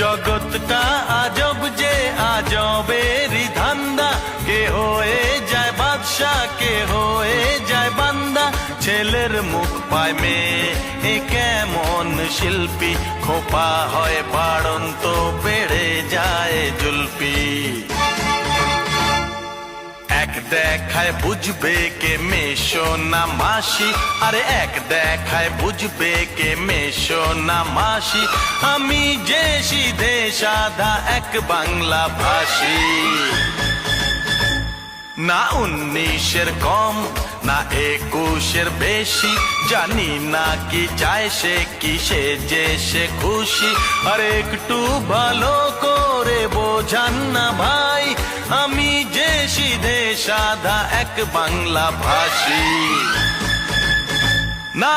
জগৎটা আজব যে আজবেরই ধান্দা, কে হয়ে যায় বাদশা কে হয়ে যায় বান্দা। ছেলের মুখ পায় মেয়ে এ কেমন শিল্পী, খোপা হয় বাড়ন্ত বেড়ে যায় জুলপি। এক দেখায় বুঝবে কে মেশো না মাসি, আরে এক দেখায় বুঝবে কে মেশো না মাসি। আমি যে সিধে সাদা এক বাংলা ভাষী, না 19-এর কম না 21-এর বেশি। জানি না কি চায় সে, কিসে যে সে খুশি। আর একটু ভালো করে বোঝান না ভাই, আমি যে সিধে সাদা এক বাংলা ভাষী। না